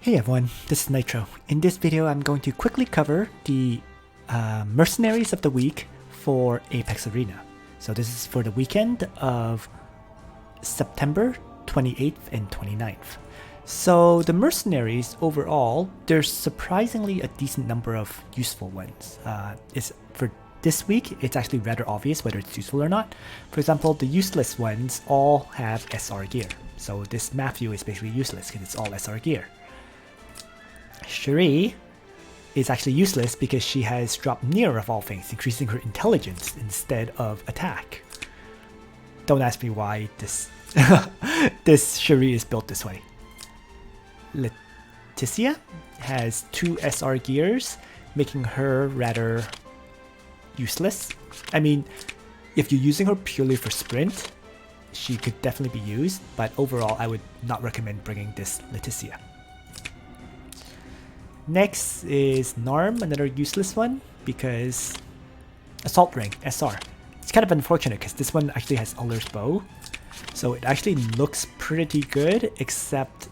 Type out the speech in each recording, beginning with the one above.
Hey everyone, this is Nitro. In this video I'm going to quickly cover the Mercenaries of the week for Apex Arena. So this is for the weekend of September 28th and 29th. So the Mercenaries overall, there's surprisingly a decent number of useful ones. For this week, it's actually rather obvious whether it's useful or not. For example, the useless ones all have SR gear. So this Matthew is basically useless because it's all SR gear. Cherie is actually useless because she has dropped near of all things, increasing her intelligence instead of attack. Don't ask me why this this Cherie is built this way. Leticia has 2 SR gears, making her rather useless. I mean, if you're using her purely for sprint, she could definitely be used, but overall I would not recommend bringing this Leticia. Next is Narm, another useless one, because Assault Ring, SR. It's kind of unfortunate because this one actually has Uller's Bow, so it actually looks pretty good, except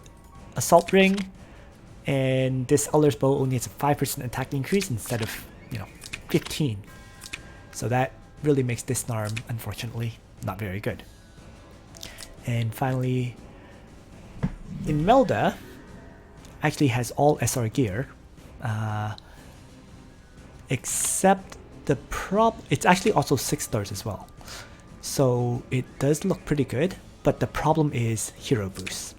Assault Ring and this Uller's Bow only has a 5% attack increase instead of, 15. So that really makes this Narm, unfortunately, not very good. And finally, Imelda actually has all SR gear, except it's actually also 6 stars as well. So it does look pretty good, but the problem is hero boost.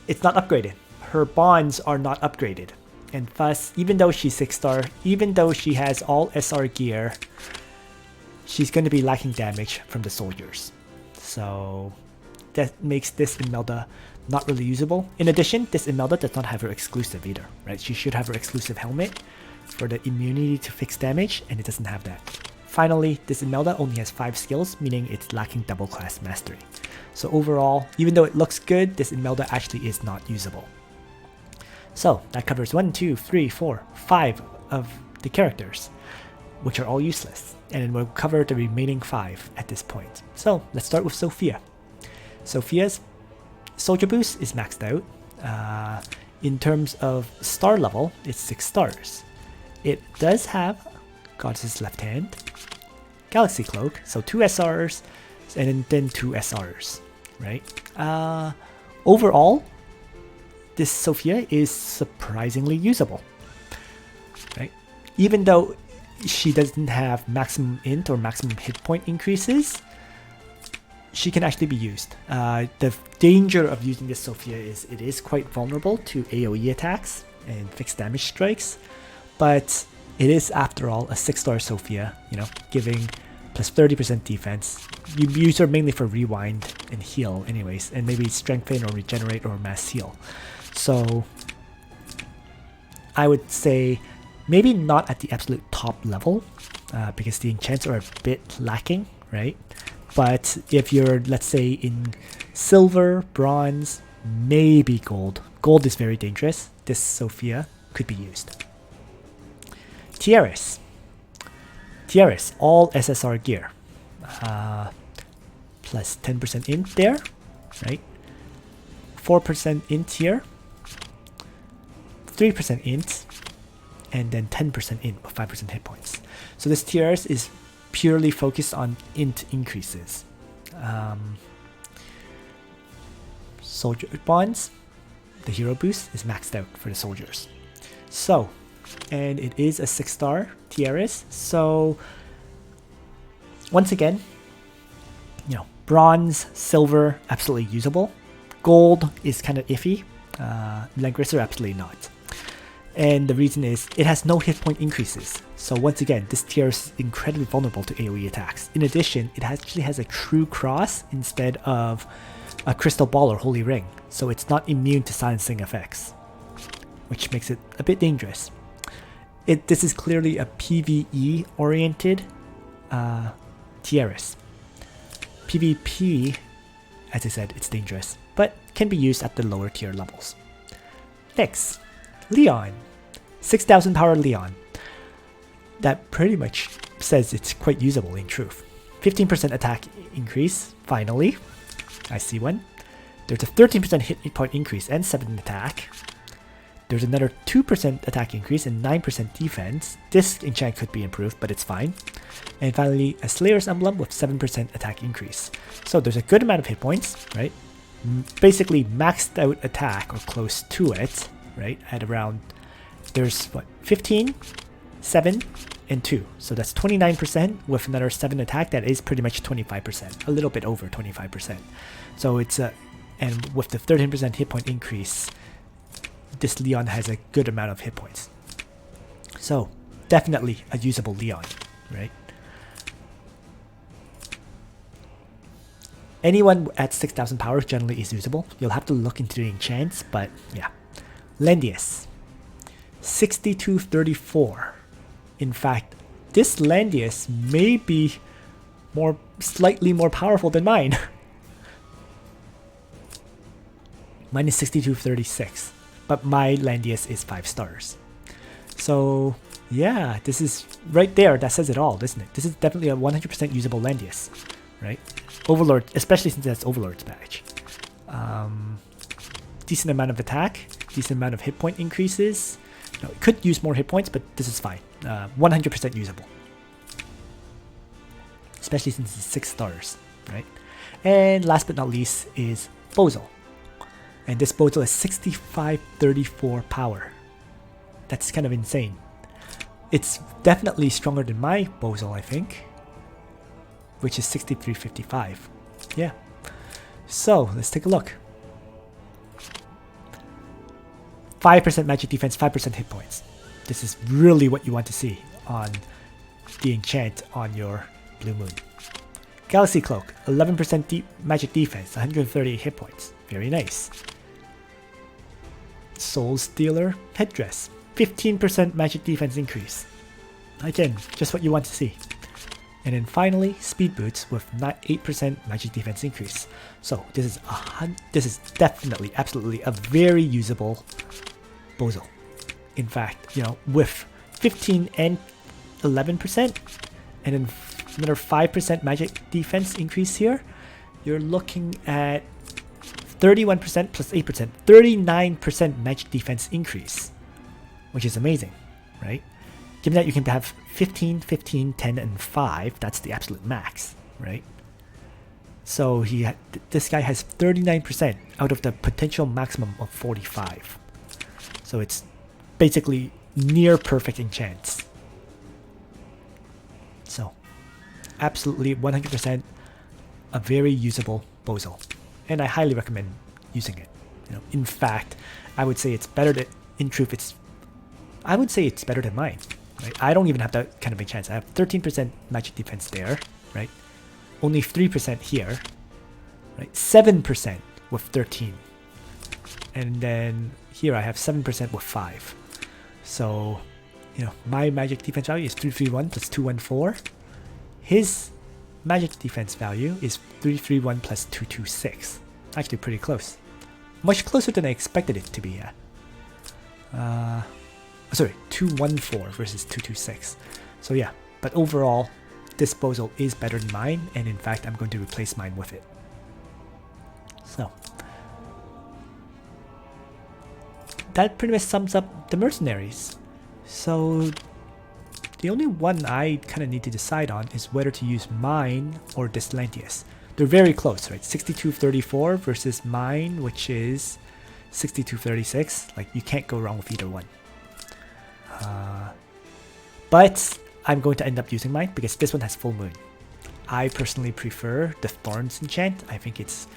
It's not upgraded. Her bonds are not upgraded. And thus, even though she's 6 star, even though she has all SR gear, she's going to be lacking damage from the soldiers. So that makes this Imelda not really usable. In addition, this Imelda does not have her exclusive either, right? She should have her exclusive helmet for the immunity to fixed damage, and it doesn't have that. Finally, this Imelda only has 5 skills, meaning it's lacking double class mastery. So overall, even though it looks good, this Imelda actually is not usable. So that covers 1, 2, 3, 4, 5 of the characters, which are all useless. And then we'll cover the remaining 5 at this point. So let's start with Sofia. Sofia's Soldier Boost is maxed out. In terms of star level, it's 6 stars. It does have Goddess's Left Hand, Galaxy Cloak, so 2 SRs, and then 2 SRs, right? Overall, this Sofia is surprisingly usable, right? Even though she doesn't have maximum int or maximum hit point increases, she can actually be used. The danger of using this Sofia is it is quite vulnerable to AoE attacks and fixed damage strikes, but it is, after all, a 6-star Sofia, giving plus 30% defense. You use her mainly for rewind and heal anyways, and maybe strengthen or regenerate or mass heal. So I would say maybe not at the absolute top level, because the enchants are a bit lacking, right? But if you're, let's say, in silver, bronze, maybe gold. Gold is very dangerous. This Sofia could be used. Tiaris, all SSR gear. Plus 10% int there, right? 4% int here. 3% int. And then 10% int with 5% hit points. So this Tiaris is purely focused on int increases. Soldier bonds, the hero boost is maxed out for the soldiers. So, and it is a 6-star Tiaris. So once again, bronze, silver, absolutely usable. Gold is kind of iffy. Langrisser, absolutely not. And the reason is it has no hit point increases. So once again, this tier is incredibly vulnerable to AoE attacks. In addition, it actually has a true cross instead of a crystal ball or holy ring. So it's not immune to silencing effects, which makes it a bit dangerous. This is clearly a PvE oriented Tiaris. PvP, as I said, it's dangerous, but can be used at the lower tier levels. Next, Leon. 6,000 power Leon. That pretty much says it's quite usable in truth. 15% attack increase, finally. I see one. There's a 13% hit point increase and 7 attack. There's another 2% attack increase and 9% defense. This enchant could be improved, but it's fine. And finally, a Slayer's Emblem with 7% attack increase. So there's a good amount of hit points, right? Basically maxed out attack or close to it, right? At around, there's what, 15, 7, and 2. So that's 29% with another 7 attack. That is pretty much 25%, a little bit over 25%. So it's a, and with the 13% hit point increase, this Leon has a good amount of hit points. So definitely a usable Leon, right? Anyone at 6,000 power generally is usable. You'll have to look into the enchants, but yeah. Landius, 6234. In fact, this Landius may be slightly more powerful than mine. Mine is 6236, but my Landius is 5 stars. So yeah, this is right there. That says it all, doesn't it? This is definitely a 100% usable Landius, right? Overlord, especially since that's Overlord's badge. Decent amount of attack, decent amount of hit point increases. No, it could use more hit points, but this is fine. 100% usable. Especially since it's 6 stars, right? And last but not least is Basel. And this Basel is 6534 power. That's kind of insane. It's definitely stronger than my Basel, I think, which is 6355. Yeah. So let's take a look. 5% magic defense, 5% hit points. This is really what you want to see on the enchant on your Blue Moon. Galaxy Cloak, 11% magic defense, 138 hit points. Very nice. Soul Stealer Headdress, 15% magic defense increase. Again, just what you want to see. And then finally, Speed Boots with 8% magic defense increase. So this is definitely, absolutely a very usable Basel. In fact, you know, with 15 and 11%, and then another 5% magic defense increase here, you're looking at 31% plus 8%, 39% magic defense increase, which is amazing, right? Given that you can have 15, 15, 10, and 5, that's the absolute max, right? So this guy has 39% out of the potential maximum of 45. So it's basically near perfect enchants. So absolutely 100% a very usable Basel, and I highly recommend using it. You know, in fact, I would say it's better than, in truth, I would say it's better than mine. Right? I don't even have that kind of a chance. I have 13% magic defense there, right? Only 3% here, right? 7% with 13. And then here I have 7% with 5. So, you know, my magic defense value is 331 plus 214. His magic defense value is 331 plus 226. Actually pretty close. Much closer than I expected it to be at. Sorry, 214 versus 226. So yeah, but overall, this Basel is better than mine, and in fact, I'm going to replace mine with it. So that pretty much sums up the Mercenaries. So the only one I kind of need to decide on is whether to use mine or this Landius. They're very close, right? 6234 versus mine, which is 6236. Like, you can't go wrong with either one. But I'm going to end up using mine because this one has full moon. I personally prefer the Thorns enchant. I think it's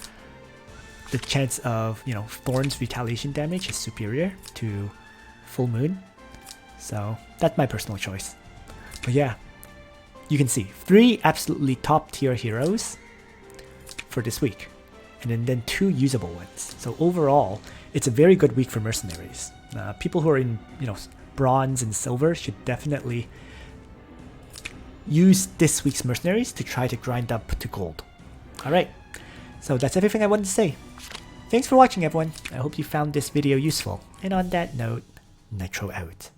the chance of, you know, Thorns retaliation damage is superior to full moon. So that's my personal choice. But yeah, you can see 3 absolutely top tier heroes for this week, and then 2 usable ones. So overall, it's a very good week for Mercenaries. People who are in, you know, bronze and silver should definitely use this week's Mercenaries to try to grind up to gold. Alright, so that's everything I wanted to say. Thanks for watching, everyone. I hope you found this video useful. And on that note, Nitro out.